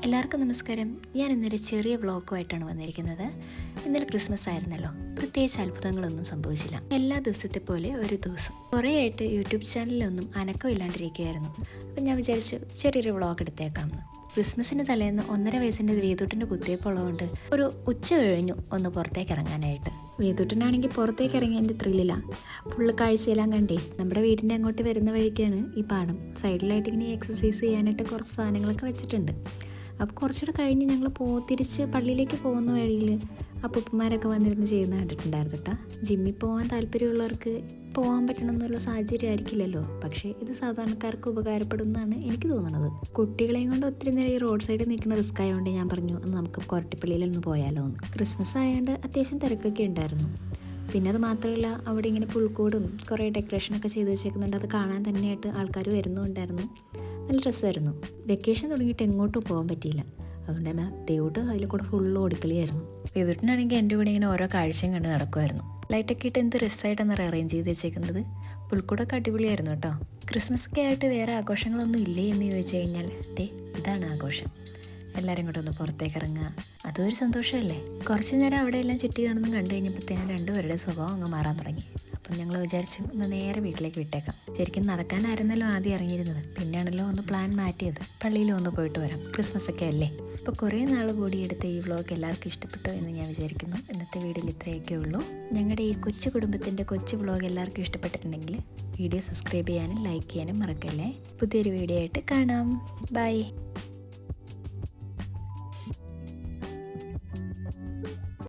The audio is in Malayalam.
എല്ലാവർക്കും നമസ്കാരം. ഞാൻ ഇന്നൊരു ചെറിയ വ്ളോഗുമായിട്ടാണ് വന്നിരിക്കുന്നത്. ഇന്നലെ ക്രിസ്മസ് ആയിരുന്നല്ലോ. പ്രത്യേകിച്ച് അത്ഭുതങ്ങളൊന്നും സംഭവിച്ചില്ല. എല്ലാ ദിവസത്തെ പോലെ ഒരു ദിവസം കുറേ ആയിട്ട് യൂട്യൂബ് ചാനലിലൊന്നും അനക്കം ഇല്ലാണ്ടിരിക്കുകയായിരുന്നു. അപ്പം ഞാൻ വിചാരിച്ചു ചെറിയൊരു വ്ളോഗ് എടുത്തേക്കാമെന്ന്. ക്രിസ്മസിന് തലേന്ന് 1.5 വയസ്സിൻ്റെ വേദൂട്ടിൻ്റെ കുത്തിവയ്പ്പ് ഉള്ളതുകൊണ്ട് ഒരു ഉച്ച കഴിഞ്ഞു ഒന്ന് പുറത്തേക്ക് ഇറങ്ങാനായിട്ട്. വേദൂട്ടനാണെങ്കിൽ പുറത്തേക്ക് ഇറങ്ങിയതിൻ്റെ ത്രില്ലിലാണ്. ഫുള്ള് കാഴ്ചയെല്ലാം കണ്ടേ. നമ്മുടെ വീടിൻ്റെ അങ്ങോട്ട് വരുന്ന വഴിക്കാണ് ഈ പാടം. സൈഡിലായിട്ട് ഇങ്ങനെ എക്സസൈസ് ചെയ്യാനായിട്ട് കുറച്ച് സാധനങ്ങളൊക്കെ വെച്ചിട്ടുണ്ട്. അപ്പോൾ കുറച്ചുകൂടെ കഴിഞ്ഞ് ഞങ്ങൾ തിരിച്ച് പള്ളിയിലേക്ക് പോകുന്ന വഴിയിൽ അപ്പൂപ്പന്മാരൊക്കെ വന്നിരുന്ന് ചെയ്യുന്ന കണ്ടിട്ടുണ്ടായിരുന്നു കേട്ടോ. ജിമ്മിൽ പോകാൻ താല്പര്യമുള്ളവർക്ക് പോകാൻ പറ്റണമെന്നുള്ള സാഹചര്യം ആയിരിക്കില്ലല്ലോ. പക്ഷേ ഇത് സാധാരണക്കാർക്ക് ഉപകാരപ്പെടുമെന്നാണ് എനിക്ക് തോന്നുന്നത്. കുട്ടികളെയും കൊണ്ട് ഒത്തിരി നേരം ഈ റോഡ് സൈഡിൽ നിൽക്കുന്ന റിസ്ക് ആയതുകൊണ്ട് ഞാൻ പറഞ്ഞു നമുക്ക് കൊരട്ടിപ്പള്ളിയിലൊന്ന് പോയാലോ എന്ന്. ക്രിസ്മസ് ആയതുകൊണ്ട് അത്യാവശ്യം തിരക്കൊക്കെ ഉണ്ടായിരുന്നു. പിന്നെ അത് മാത്രമല്ല, അവിടെ ഇങ്ങനെ പുൽക്കൂടും കുറേ ഡെക്കറേഷനൊക്കെ ചെയ്ത് വെച്ചേക്കുന്നുണ്ട്. അത് കാണാൻ തന്നെയായിട്ട് ആൾക്കാർ വരുന്നുണ്ടായിരുന്നു. നല്ല രസമായിരുന്നു. വെക്കേഷൻ തുടങ്ങിയിട്ട് എങ്ങോട്ടും പോകാൻ പറ്റിയില്ല. അതുകൊണ്ട് തന്നെ ദേവൂട്ട് അതിൽ കൂടെ ഫുള്ള് ഓടിക്കളിയായിരുന്നു. വേദൂട്ടിനാണെങ്കിൽ എൻ്റെ കൂടെ ഇങ്ങനെ ഓരോ കാഴ്ചയും കണ്ട് നടക്കുമായിരുന്നു. ലൈറ്റൊക്കെ ഇട്ട് എന്ത് രസമായിട്ടാണ് അറേഞ്ച് ചെയ്ത് വെച്ചേക്കുന്നത്. പുൽക്കൂടൊക്കെ അടിപൊളിയായിരുന്നു കേട്ടോ. ക്രിസ്മസ് ഒക്കെ ആയിട്ട് വേറെ ആഘോഷങ്ങളൊന്നും ഇല്ലേ എന്ന് ചോദിച്ചു കഴിഞ്ഞാൽ ഇതാണ് ആഘോഷം. എല്ലാവരും കൂടെ ഒന്ന് പുറത്തേക്ക് ഇറങ്ങുക, അതും ഒരു സന്തോഷമല്ലേ. കുറച്ച് നേരം അവിടെ എല്ലാം ചുറ്റി നടന്ന് കണ്ടു കഴിഞ്ഞപ്പോഴത്തേനും രണ്ടുപേരുടെ സ്വഭാവം അങ്ങ് മാറാൻ തുടങ്ങി. അപ്പം ഞങ്ങൾ വിചാരിച്ചു ഒന്ന് നേരെ വീട്ടിലേക്ക് വിട്ടേക്കാം. ശരിക്കും നടക്കാനായിരുന്നല്ലോ ആദ്യം ഇറങ്ങിയിരുന്നത്. പിന്നെയാണല്ലോ ഒന്ന് പ്ലാൻ മാറ്റിയത്. പള്ളിയിലും ഒന്ന് പോയിട്ട് വരാം, ക്രിസ്മസ് ഒക്കെ അല്ലേ. ഇപ്പോൾ കുറേ നാൾ കൂടി എടുത്ത ഈ വ്ളോഗ് എല്ലാവർക്കും ഇഷ്ടപ്പെട്ടു എന്ന് ഞാൻ വിചാരിക്കുന്നു. ഇന്നത്തെ വീഡിയോയിൽ ഇത്രയൊക്കെ ഉള്ളൂ. ഞങ്ങളുടെ ഈ കൊച്ചു കുടുംബത്തിൻ്റെ കൊച്ചു വ്ളോഗ് എല്ലാവർക്കും ഇഷ്ടപ്പെട്ടിട്ടുണ്ടെങ്കിൽ വീഡിയോ സബ്സ്ക്രൈബ് ചെയ്യാനും ലൈക്ക് ചെയ്യാനും മറക്കല്ലേ. പുതിയൊരു വീഡിയോ ആയിട്ട് കാണാം. ബൈ.